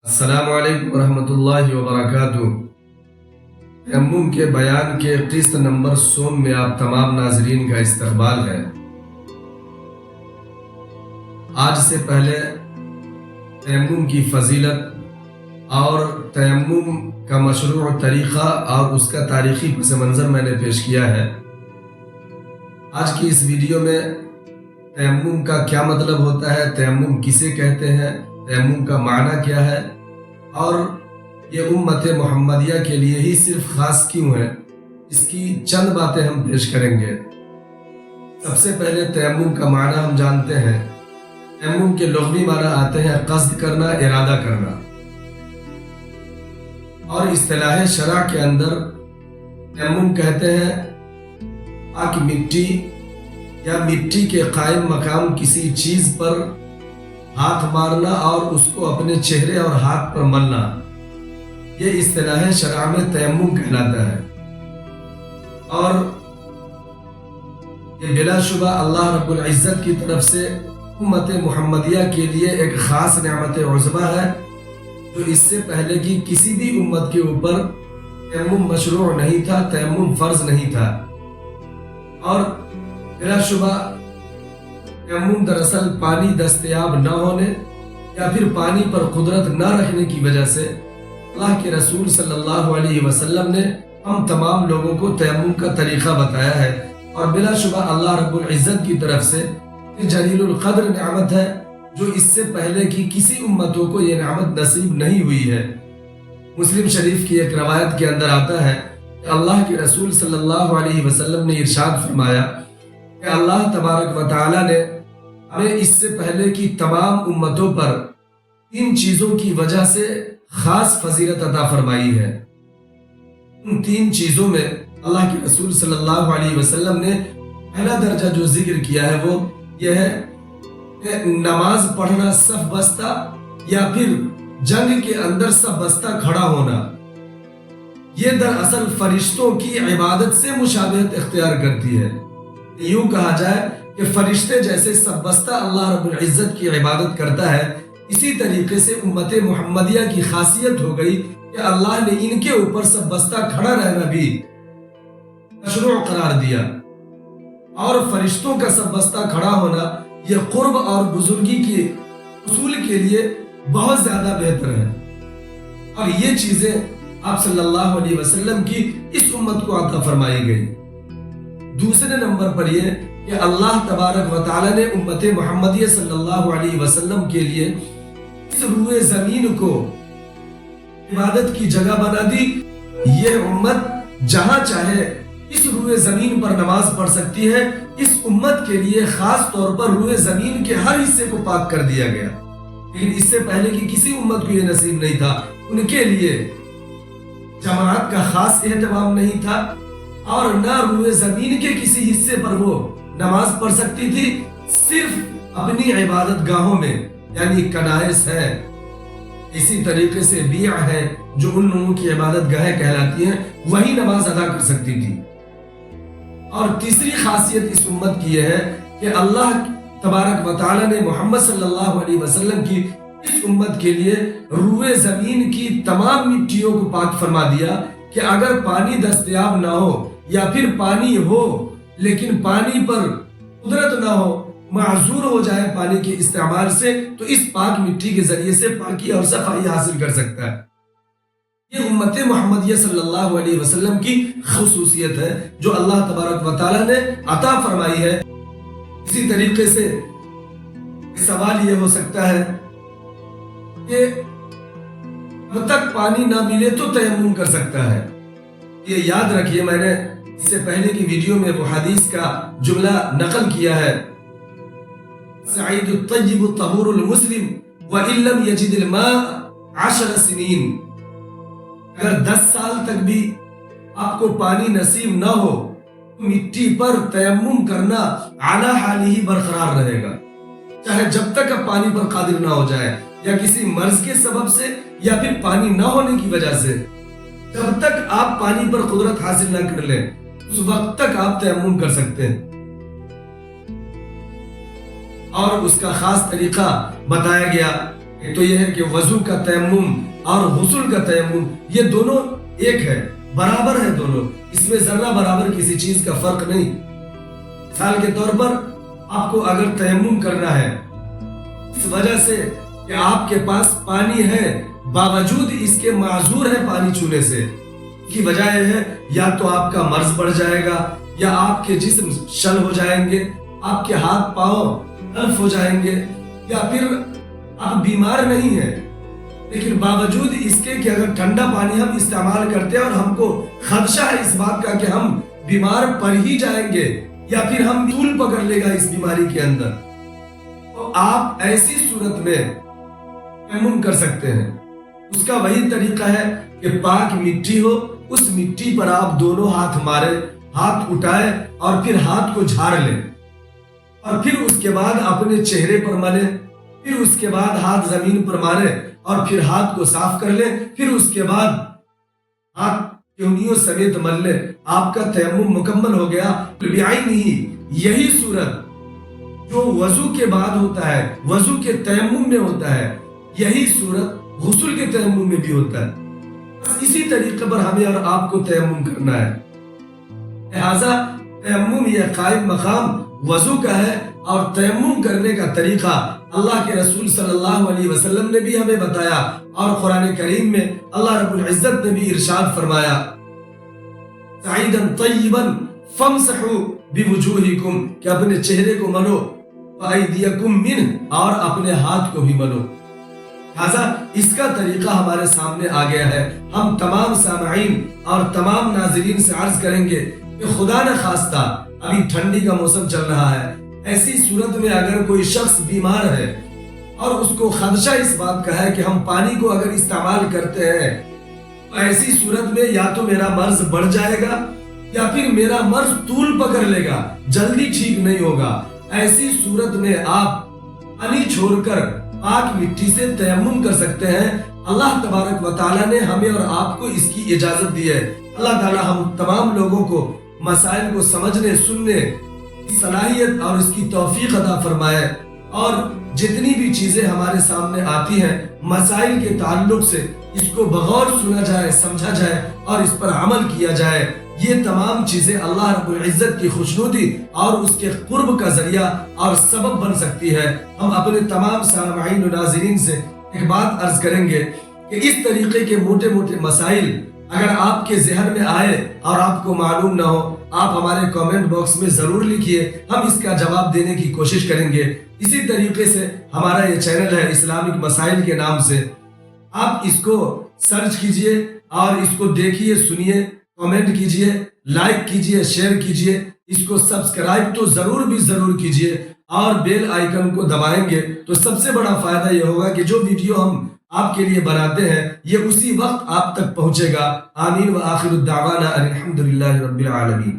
السلام علیکم ورحمۃ اللہ وبرکاتہ۔ تیمم کے بیان کے قسط نمبر 100 میں آپ تمام ناظرین کا استقبال ہے۔ آج سے پہلے تیمم کی فضیلت اور تیمم کا مشروع طریقہ اور اس کا تاریخی پس منظر میں نے پیش کیا ہے۔ آج کی اس ویڈیو میں تیمم کا کیا مطلب ہوتا ہے، تیمم کسے کہتے ہیں، تیمم کا معنی کیا ہے اور یہ امت محمدیہ کے لیے ہی صرف خاص کیوں ہے، اس کی چند باتیں ہم پیش کریں گے۔ سب سے پہلے تیمم کا معنی ہم جانتے ہیں۔ تیمم کے لغوی معنی آتے ہیں قصد کرنا، ارادہ کرنا، اور اصطلاح شرع کے اندر تیمم کہتے ہیں پاک مٹی یا مٹی کے قائم مقام کسی چیز پر ہاتھ مارنا اور اس کو اپنے چہرے اور ہاتھ پر ملنا، یہ اصطلاح شرع میں تیمم کہلاتا ہے۔ اور یہ بلا شبہ اللہ رب العزت کی طرف سے امت محمدیہ کے لیے ایک خاص نعمت عظمی ہے، جو اس سے پہلے کی کسی بھی امت کے اوپر تیمم مشروع نہیں تھا، تیمم فرض نہیں تھا۔ اور بلا شبہ تیمم دراصل پانی دستیاب نہ ہونے یا پھر پانی پر قدرت نہ رکھنے کی وجہ سے اللہ کے رسول صلی اللہ علیہ وسلم نے ہم تمام لوگوں کو تیمم کا طریقہ بتایا ہے، اور بلا شبہ اللہ رب العزت کی طرف سے یہ جلیل القدر نعمت ہے، جو اس سے پہلے کی کسی امتوں کو یہ نعمت نصیب نہیں ہوئی ہے۔ مسلم شریف کی ایک روایت کے اندر آتا ہے کہ اللہ کے رسول صلی اللہ علیہ وسلم نے ارشاد فرمایا کہ اللہ تبارک و تعالی نے ہمیں اس سے پہلے کی تمام امتوں پر 3 چیزوں کی وجہ سے خاص فضیلت عطا فرمائی ہے۔ ان 3 چیزوں میں اللہ کے رسول صلی اللہ علیہ وسلم نے پہلا درجہ جو ذکر کیا ہے وہ یہ ہے کہ نماز پڑھنا صف بستہ یا پھر جنگ کے اندر صف بستہ کھڑا ہونا، یہ دراصل فرشتوں کی عبادت سے مشابہت اختیار کرتی ہے۔ یوں کہا جائے کہ فرشتے جیسے صف بستہ اللہ رب العزت کی عبادت کرتا ہے، اسی طریقے سے امت محمدیہ کی خاصیت ہو گئی کہ اللہ نے ان کے اوپر صف بستہ کھڑا رہنا بھی مشروع قرار دیا، اور فرشتوں کا صف بستہ کھڑا ہونا یہ قرب اور بزرگی کے حصول کے لیے بہت زیادہ بہتر ہے، اور یہ چیزیں آپ صلی اللہ علیہ وسلم کی اس امت کو عطا فرمائی گئی۔ دوسرے نمبر پر یہ کہ اللہ تبارک و تعالی نے امت محمدیہ صلی اللہ علیہ وسلم کے لیے اس روئے زمین کو عبادت کی جگہ بنا دی۔ یہ امت جہاں چاہے اس روئے زمین پر نماز پڑھ سکتی ہے۔ اس امت کے لیے خاص طور پر روئے زمین کے ہر حصے کو پاک کر دیا گیا، لیکن اس سے پہلے کی کسی امت کو یہ نصیب نہیں تھا۔ ان کے لیے جماعت کا خاص اہتمام نہیں تھا، اور نہ روئے زمین کے کسی حصے پر وہ نماز پڑھ سکتی تھی، صرف اپنی عبادت گاہوں میں، یعنی کنائس ہے، اسی طریقے سے بیع ہے جو ان لوگوں کی عبادت گاہیں کہلاتی ہیں، وہی نماز ادا کر سکتی تھی۔ اور تیسری خاصیت اس امت کی یہ ہے کہ اللہ تبارک و تعالی نے محمد صلی اللہ علیہ وسلم کی اس امت کے لیے روئے زمین کی تمام مٹیوں کو پاک فرما دیا کہ اگر پانی دستیاب نہ ہو یا پھر پانی ہو لیکن پانی پر قدرت نہ ہو، معذور ہو جائے پانی کے استعمال سے، تو اس پاک مٹی کے ذریعے سے پاکی اور صفائی حاصل کر سکتا ہے۔ یہ امت محمدیہ صلی اللہ علیہ وسلم کی خصوصیت ہے جو اللہ تبارک و تعالی نے عطا فرمائی ہے۔ اسی طریقے سے سوال یہ ہو سکتا ہے کہ جب تک پانی نہ ملے تو تیمم کر سکتا ہے؟ یہ یاد رکھیے، میں نے اس سے پہلے کی ویڈیو میں وہ حدیث کا جملہ نقل کیا ہے، سعید الطیب الطہور المسلم وَإِن لَّمْ يَجِدِ الْمَاءَ 10 سنین، اگر 10 سال تک بھی آپ کو پانی نصیب نہ ہو تو مٹی پر تیمم کرنا اعلیٰ حال ہی برقرار رہے گا، چاہے جب تک آپ پانی پر قادر نہ ہو جائے، یا کسی مرض کے سبب سے یا پھر پانی نہ ہونے کی وجہ سے، جب تک آپ پانی پر قدرت حاصل نہ کر لیں اس وقت تک آپ تیمم کر سکتے ہیں۔ اور اس کا خاص طریقہ بتایا گیا ایک تو یہ ہے کہ وضو کا تیمم اور غسل کا تیمم یہ دونوں ایک ہے، برابر ہے دونوں، اس میں ذرہ برابر کسی چیز کا فرق نہیں۔ مثال کے طور پر آپ کو اگر تیمم کرنا ہے اس وجہ سے کہ آپ کے پاس پانی ہے باوجود اس کے معذور ہے پانی چھونے سے، کی وجہ یہ ہے یا تو آپ کا مرض بڑھ جائے گا، یا آپ کے جسم شل ہو جائیں گے، آپ کے ہاتھ پاؤں تلف ہو جائیں گے، یا پھر آپ بیمار نہیں ہیں لیکن باوجود اس کے کہ اگر ٹھنڈا پانی ہم استعمال کرتے ہیں اور ہم کو خدشہ ہے اس بات کا کہ ہم بیمار پڑ ہی جائیں گے یا پھر ہم طول پکڑ لے گا اس بیماری کے اندر، تو آپ ایسی صورت میں تیمم کر سکتے ہیں۔ اس کا وہی طریقہ ہے کہ پاک مٹی ہو، اس مٹی پر آپ دونوں ہاتھ مارے، ہاتھ اٹھائے اور پھر ہاتھ کو جھاڑ لیں، اور پھر اس کے بعد اپنے چہرے پر ملے، پھر اس کے بعد ہاتھ زمین پر مارے اور پھر ہاتھ کو صاف کر لیں، پھر اس کے بعد ہاتھ انگلیوں سمیت مل لیں، آپ کا تیمم مکمل ہو گیا۔ یہی صورت جو وضو کے بعد ہوتا ہے، وضو کے تیمم میں ہوتا ہے، یہی صورت غسل کے تیمم میں بھی ہوتا ہے۔ بس اسی طریقے پر ہمیں اور آپ کو تیمم کرنا ہے۔ لہذا تیمم یہ قائم مقام وضو کا ہے، اور تیمم کرنے کا طریقہ اللہ کے رسول صلی اللہ علیہ وسلم نے بھی ہمیں بتایا، اور قرآن کریم میں اللہ رب العزت نے بھی ارشاد فرمایا سعیدا طیبا فامسحوا بوجوہکم، کہ اپنے چہرے کو ملو، وایدیکم منہ، اور اپنے ہاتھ کو بھی ملو۔ لہذا اس کا طریقہ ہمارے سامنے آ گیا ہے۔ ہم تمام سامعین اور تمام ناظرین سے عرض کریں گے کہ خدا نہ خواستہ ابھی ٹھنڈی کا موسم چل رہا ہے، ایسی صورت میں اگر کوئی شخص بیمار ہے اور اس کو خدشہ اس بات کا ہے کہ ہم پانی کو اگر استعمال کرتے ہیں تو ایسی صورت میں یا تو میرا مرض بڑھ جائے گا یا پھر میرا مرض طول پکڑ لے گا، جلدی ٹھیک نہیں ہوگا، ایسی صورت میں آپ پانی چھوڑ کر پاک مٹی سے تیمم کر سکتے ہیں۔ اللہ تبارک و تعالیٰ نے ہمیں اور آپ کو اس کی اجازت دی ہے۔ اللہ تعالیٰ ہم تمام لوگوں کو مسائل کو سمجھنے سننے کی صلاحیت اور اس کی توفیق عطا فرمائے، اور جتنی بھی چیزیں ہمارے سامنے آتی ہیں مسائل کے تعلق سے اس کو بغور سنا جائے، سمجھا جائے اور اس پر عمل کیا جائے۔ یہ تمام چیزیں اللہ رب العزت کی خوشنودی اور اس کے قرب کا ذریعہ اور سبب بن سکتی ہے۔ ہم اپنے تمام سامعین و ناظرین سے ایک بات عرض کریں گے کہ اس طریقے کے موٹے موٹے مسائل اگر آپ کے ذہن میں آئے اور آپ کو معلوم نہ ہو، آپ ہمارے کامنٹ باکس میں ضرور لکھیے، ہم اس کا جواب دینے کی کوشش کریں گے۔ اسی طریقے سے ہمارا یہ چینل ہے اسلامک مسائل کے نام سے، آپ اس کو سرچ کیجئے اور اس کو دیکھیے، سنیے، کامنٹ کیجئے، لائک کیجئے، شیئر کیجئے، اس کو سبسکرائب تو ضرور کیجئے، اور بیل آئیکن کو دبائیں گے تو سب سے بڑا فائدہ یہ ہوگا کہ جو ویڈیو ہم آپ کے لیے بناتے ہیں یہ اسی وقت آپ تک پہنچے گا۔ آمین و آخر الدعوانا الحمدللہ رب العالمین۔